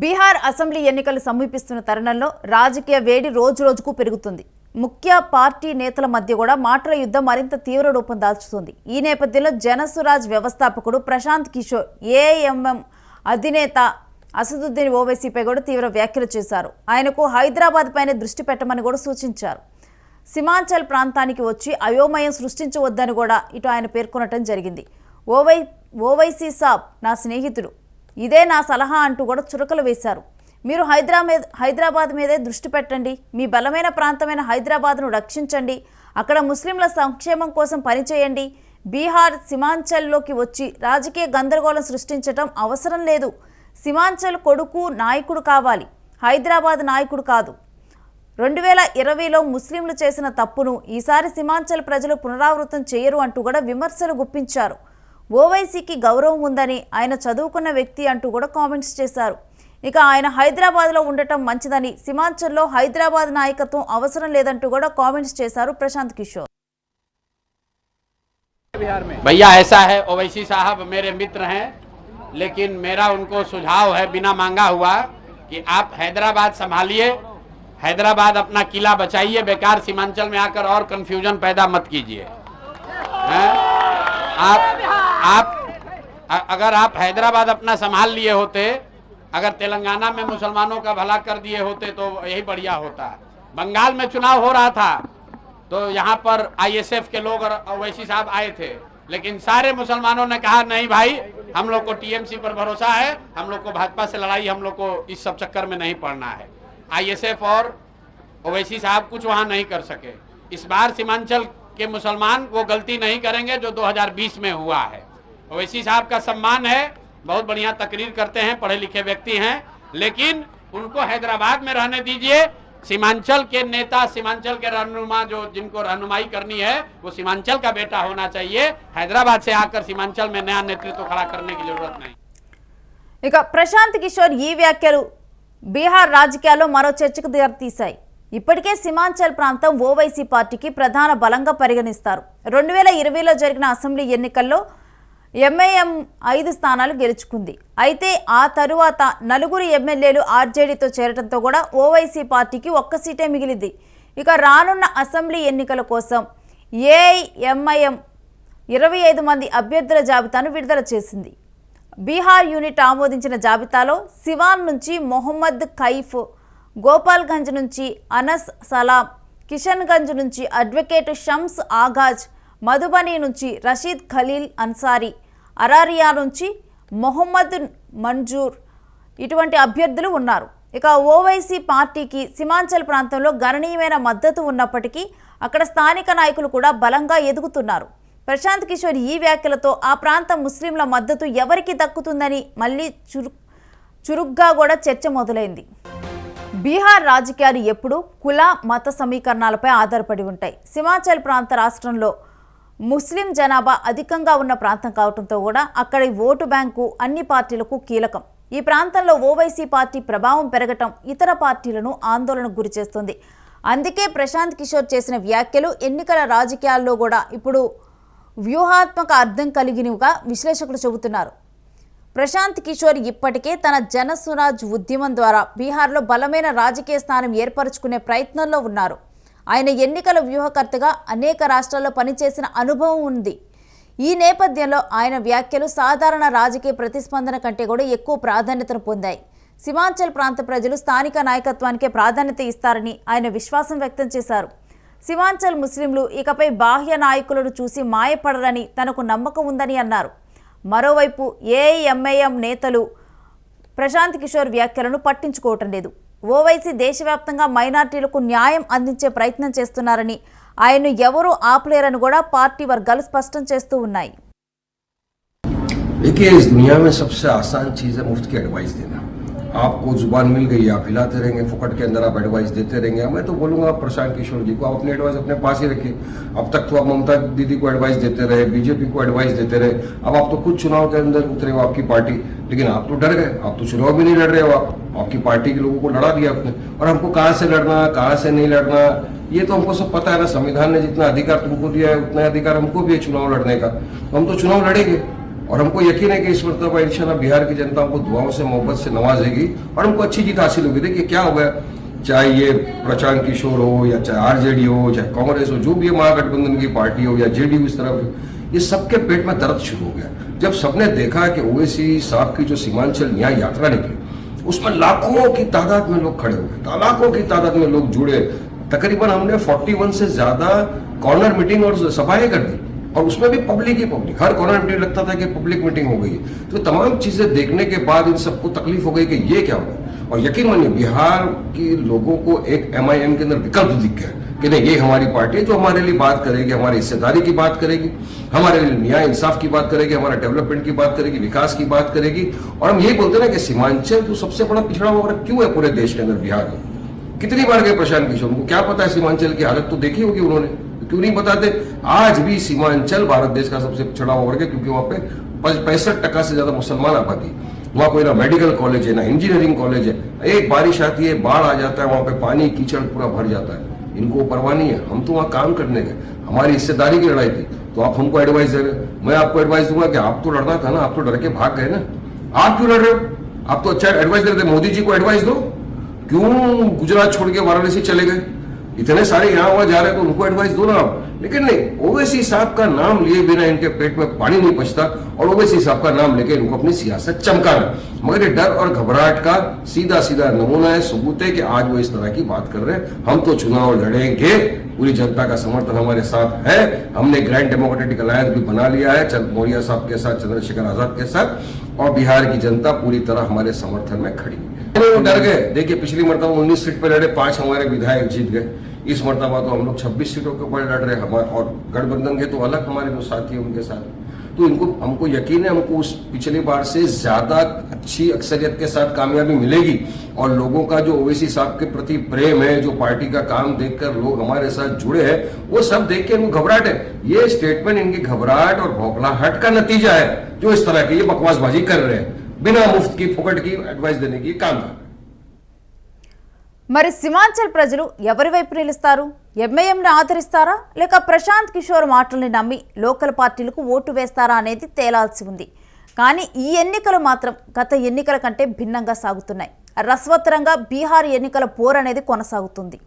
Bihar assembly ఎన్నికలు సమీపిస్తున్న తరుణంలో రాజకీయ వేడి రోజురోజుకు పెరుగుతుంది. ముఖ్య పార్టీ నేతల మధ్య కూడా మాటల యుద్ధం మరింత తీవ్ర రూపం దాల్చుతుంది. ఈ నేపథ్యంలో జనసురాజ్ వ్యవస్థాపకుడు ప్రశాంత్ కిషోర్ ఏఎంఎం అధినేత అసదుద్దీన్ ఓవైసీపై కూడా తీవ్ర వ్యాఖ్యలు చేశారు. ఆయనకు హైదరాబాద్ పైన దృష్టి పెట్టమని కూడా సూచించారు. సీమాంచల్ ప్రాంతానికి వచ్చి అయోమయం సృష్టించవద్దని కూడా ఇటు ఆయన పేర్కొనటం జరిగింది. ఓవైసీ సాబ్ నా స్నేహితుడు, ఇదే నా సలహా అంటూ కూడా చురకలు వేశారు. మీరు హైదరాబాద్ మీదే దృష్టి పెట్టండి, మీ బలమైన ప్రాంతమైన హైదరాబాద్ను రక్షించండి, అక్కడ ముస్లింల సంక్షేమం కోసం పనిచేయండి. బీహార్ సీమాంచల్లోకి వచ్చి రాజకీయ గందరగోళం సృష్టించడం అవసరం లేదు. సీమాంచల్ కొడుకు నాయకుడు కావాలి, హైదరాబాద్ నాయకుడు కాదు. 2020లో ముస్లింలు చేసిన తప్పును ఈసారి సీమాంచల్ ప్రజలు పునరావృతం చేయరు అంటూ కూడా విమర్శలు గుప్పించారు. ఓవైసీకి గౌరవం ఉందని, ఆయన చదువుకున్న వ్యక్తి అంటూ కూడా కామెంట్స్ చేశారు. ఇక ఆయన హైదరాబాద్లో ఉండటం మంచిదని, సీమాంచల్లో హైదరాబాద్ నాయకత్వం అవసరం లేదంటూ కూడా కామెంట్స్ చేశారు ప్రశాంత్ కిషోర్. भैया ऐसा है, ओवैसी साहब मेरे मित्र हैं, लेकिन मेरा उनको सुझाव है बिना मांगा हुआ कि आप हैदराबाद संभालिए, हैदराबाद अपना किला बचाइए, बेकार सीमांचल में आकर और कंफ्यूजन पैदा मत कीजिए। आप अगर आप हैदराबाद अपना संभाल लिए होते, अगर तेलंगाना में मुसलमानों का भला कर दिए होते तो यही बढ़िया होता। बंगाल में चुनाव हो रहा था तो यहाँ पर आईएसएफ के लोग और ओवैसी साहब आए थे, लेकिन सारे मुसलमानों ने कहा नहीं भाई, हम लोग को टीएमसी पर भरोसा है, हम लोग को भाजपा से लड़ाई, हम लोग को इस सब चक्कर में नहीं पड़ना है। आईएसएफ और ओवैसी साहब कुछ वहाँ नहीं कर सके। इस बार सीमांचल के मुसलमान वो गलती नहीं करेंगे जो 2020 में हुआ है। ओवैसी साहब का सम्मान है, बहुत बढ़िया तकरीर करते हैं, पढ़े लिखे व्यक्ति हैं, लेकिन उनको हैदराबाद में रहने दीजिए। सीमांचल के नेता, सीमांचल के रहनुमा जो जिनको रहनुमाई करनी है वो सीमांचल का बेटा होना चाहिए। हैदराबाद से आकर सीमांचल में नया नेतृत्व खड़ा करने की जरूरत नहीं। ఇక ప్రశాంత్ కిషోర్ ఈ వ్యాఖ్యలు బీహార్ రాజకీయాల్లో మరో చర్చకు దారితీశాయి. ఇప్పటికే సీమాంచల్ ప్రాంతం ఓవైసీ పార్టీకి ప్రధాన బలంగా పరిగణిస్తారు. 2020లో జరిగిన అసెంబ్లీ ఎన్నికల్లో ఎంఐఎం 5 స్థానాలు గెలుచుకుంది. అయితే ఆ తరువాత 4 ఎమ్మెల్యేలు ఆర్జేడీతో చేరడంతో కూడా ఓవైసీ పార్టీకి 1 సీటే మిగిలింది. ఇక రానున్న అసెంబ్లీ ఎన్నికల కోసం ఏఐఎంఐఎం 25 మంది అభ్యర్థుల జాబితాను విడుదల చేసింది. బీహార్ యూనిట్ ఆమోదించిన జాబితాలో సివాన్ నుంచి మొహమ్మద్ కైఫ్, గోపాల్గంజ్ నుంచి అనస్ సలాం, కిషన్గంజ్ నుంచి అడ్వకేట్ షమ్స్ ఆగాజ్, మధుబనీ నుంచి రషీద్ ఖలీల్ అన్సారీ, అరారియా నుంచి మొహమ్మద్ మంజూర్ ఇటువంటి అభ్యర్థులు ఉన్నారు. ఇక ఓవైసీ పార్టీకి సీమాంచల్ ప్రాంతంలో గణనీయమైన మద్దతు ఉన్నప్పటికీ అక్కడ స్థానిక నాయకులు కూడా బలంగా ఎదుగుతున్నారు. ప్రశాంత్ కిషోర్ ఈ వ్యాఖ్యలతో ఆ ప్రాంత ముస్లింల మద్దతు ఎవరికి దక్కుతుందని మళ్ళీ చురుగ్గా కూడా చర్చ మొదలైంది. బీహార్ రాజకీయాలు ఎప్పుడూ కుల మత సమీకరణాలపై ఆధారపడి ఉంటాయి. సీమాంచల్ ప్రాంత రాష్ట్రంలో ముస్లిం జనాభా అధికంగా ఉన్న ప్రాంతం కావడంతో కూడా అక్కడి ఓటు బ్యాంకు అన్ని పార్టీలకు కీలకం. ఈ ప్రాంతంలో ఓవైసీ పార్టీ ప్రభావం పెరగటం ఇతర పార్టీలను ఆందోళనకు గురిచేస్తుంది. అందుకే ప్రశాంత్ కిషోర్ చేసిన వ్యాఖ్యలు ఎన్నికల రాజకీయాల్లో కూడా ఇప్పుడు వ్యూహాత్మక అర్థం కలిగినవిగా విశ్లేషకులు చెబుతున్నారు. ప్రశాంత్ కిషోర్ ఇప్పటికే తన జనసురాజ్ ఉద్యమం ద్వారా బీహార్లో బలమైన రాజకీయ స్థానం ఏర్పరచుకునే ప్రయత్నంలో ఉన్నారు. ఆయన ఎన్నికల వ్యూహకర్తగా అనేక రాష్ట్రాల్లో పనిచేసిన అనుభవం ఉంది. ఈ నేపథ్యంలో ఆయన వ్యాఖ్యలు సాధారణ రాజకీయ ప్రతిస్పందన కంటే కూడా ఎక్కువ ప్రాధాన్యతను పొందాయి. సీమాంచల్ ప్రాంత ప్రజలు స్థానిక నాయకత్వానికే ప్రాధాన్యత ఇస్తారని ఆయన విశ్వాసం వ్యక్తం చేశారు. సీమాంచల్ ముస్లింలు ఇకపై బాహ్య నాయకులను చూసి మాయపడరని తనకు నమ్మకం ఉందని అన్నారు. మరోవైపు ఏఐఎంఐఎం నేతలు ప్రశాంత్ కిషోర్ వ్యాఖ్యలను పట్టించుకోవటం లేదు. ఓవైసీ దేశవ్యాప్తంగా మైనార్టీలకు న్యాయం అందించే ప్రయత్నం చేస్తున్నారని, ఆయన్ను ఎవరూ ఆపలేరని కూడా పార్టీ వర్గాలు స్పష్టం చేస్తూ ఉన్నాయి. देखिए, इस दुनिया में सबसे आसान चीज़ है मुफ्त की एडवाइस देना। आपको जुबान मिल गई, आप हिलाते रहेंगे, फुकट के अंदर आप एडवाइस देते रहेंगे। मैं तो बोलूँगा प्रशांत किशोर जी को, आप अपनी एडवाइस अपने पास ही रखिए। अब तक तो आप ममता दीदी को एडवाइस देते रहे, बीजेपी को एडवाइस देते रहे। अब आप तो खुद चुनाव के अंदर उतरे हो, आपकी पार्टी, लेकिन आप तो डर गए, आप तो चुनाव भी नहीं लड़ रहे हो। आपकी पार्टी के लोगों को लड़ा दिया आपने, और हमको कहाँ से लड़ना, कहाँ से नहीं लड़ना, ये तो हमको सब पता है ना। संविधान ने जितना अधिकार तुमको दिया है उतना अधिकार हमको भी है चुनाव लड़ने का। हम तो चुनाव लड़ेंगे, और हमको यकीन है कि इस मरतबा इंशाल्लाह बिहार की जनता को दुआओं से मोहब्बत से नवाजेगी और हमको अच्छी जीत हासिल होगी। देखिए क्या हो गया, चाहे ये प्रशांत किशोर हो या चाहे आरजेडी हो चाहे कांग्रेस हो, जो भी महागठबंधन की पार्टी हो या जेडीयू इस तरफ, ये सबके पेट में दर्द शुरू हो गया जब सबने देखा कि ओवैसी साहब की जो सीमांचल न्याय यात्रा निकली उसमें लाखों की तादाद में लोग खड़े हुए, लाखों की तादाद में लोग जुड़े। तकरीबन हमने 41 से ज्यादा कॉर्नर मीटिंग और सभाएं कर दी और उसमें भी पब्लिक ही पब्लिक, हर कॉर्नर मीटिंग लगता था कि पब्लिक मीटिंग हो गई। तो तमाम चीजें देखने के बाद इन सबको तकलीफ हो गई कि ये क्या होगा। और यकीन मानिए बिहार के लोगों को एक MIM के अंदर विकल्प दिख गया कि नहीं, ये हमारी पार्टी है जो हमारे लिए बात करेगी, हमारी हिस्सेदारी की बात करेगी, हमारे लिए न्याय इंसाफ की बात करेगी, हमारा डेवलपमेंट की बात करेगी, विकास की बात करेगी। और हम यही बोलते हैं ना कि सीमांचल जो सबसे बड़ा पिछड़ा हुआ क्यों है पूरे देश के अंदर, बिहार में कितनी बार गए प्रशांत किशोर, उनको क्या पता है सीमांचल की हालत तो देखी होगी उन्होंने, क्यों नहीं बताते। आज भी सीमांचल भारत देश का सबसे पिछड़ा हुआ वर्ग है क्योंकि वहां पे 65% से ज्यादा मुसलमान आबादी, वहां कोई ना मेडिकल कॉलेज है ना इंजीनियरिंग कॉलेज है। एक बारिश आती है, बाढ़ आ जाता है, वहां पे पानी कीचड़ पूरा भर जाता है, इनको परवाह नहीं है। हम तो वहां काम करने गए, हमारी हिस्सेदारी की लड़ाई थी, तो आप हमको एडवाइस दे रहे हो। मैं आपको एडवाइस दूंगा कि आप तो लड़ना था ना, आप तो डर के भाग गए ना, आप क्यों लड़ रहे हो? आप तो अच्छा एडवाइस दे रहे थे, मोदी जी को एडवाइस दो, क्यों गुजरात छोड़ के वाराणसी चले गए? इतने सारे यहाँ वहां जा रहे हैं तो उनको एडवाइस दो ना आप। लेकिन नहीं, ओवैसी साहब का नाम लिए बिना इनके पेट में पानी नहीं पचता और ओवैसी साहब का नाम लेके इनको अपनी सियासत चमकाना। मगर ये डर और घबराहट का सीधा सीधा नमूना है, सबूत है कि आज वो इस तरह की बात कर रहे हैं। हम तो चुनाव लड़ेंगे, पूरी जनता का समर्थन हमारे साथ है। हमने ग्रैंड डेमोक्रेटिक अलायंस भी बना लिया है मौर्य साहब के साथ, चंद्रशेखर आजाद के साथ, और बिहार की जनता पूरी तरह हमारे समर्थन में खड़ी है। वो डर गए। देखिए पिछली मरतबा 19 सीट पे लड़े, 5 हमारे विधायक जीत गए। इस मरतबा तो हम लोग 26 सीटों के ऊपर लड़ रहे हैं हमारे, और गठबंधन के तो अलग हमारे जो साथी है उनके साथ। तो इनको हमको यकीन है हमको उस पिछली बार से ज्यादा अच्छी अक्सरियत के साथ कामयाबी मिलेगी। और लोगों का जो ओवैसी साहब के प्रति प्रेम है, जो पार्टी का काम देखकर लोग हमारे साथ जुड़े हैं, वो सब देख के इनको घबराहट है। ये स्टेटमेंट इनकी घबराहट और भौखलाहट का नतीजा है, जो इस तरह की ये बकवासबाजी कर रहे हैं, बिना मुफ्त की फुकट की एडवाइस देने की काम कर। మరి సీమాంచల్ ప్రజలు ఎవరి వైపు నిలుస్తారు? ఎంఐఎంని ఆదరిస్తారా లేక ప్రశాంత్ కిషోర్ మాటల్ని నమ్మి లోకల్ పార్టీలకు ఓటు వేస్తారా అనేది తేలాల్సి ఉంది. కానీ ఈ ఎన్నికలు మాత్రం గత ఎన్నికల కంటే భిన్నంగా సాగుతున్నాయి. రసవత్తరంగా బీహార్ ఎన్నికల పోరు అనేది కొనసాగుతుంది.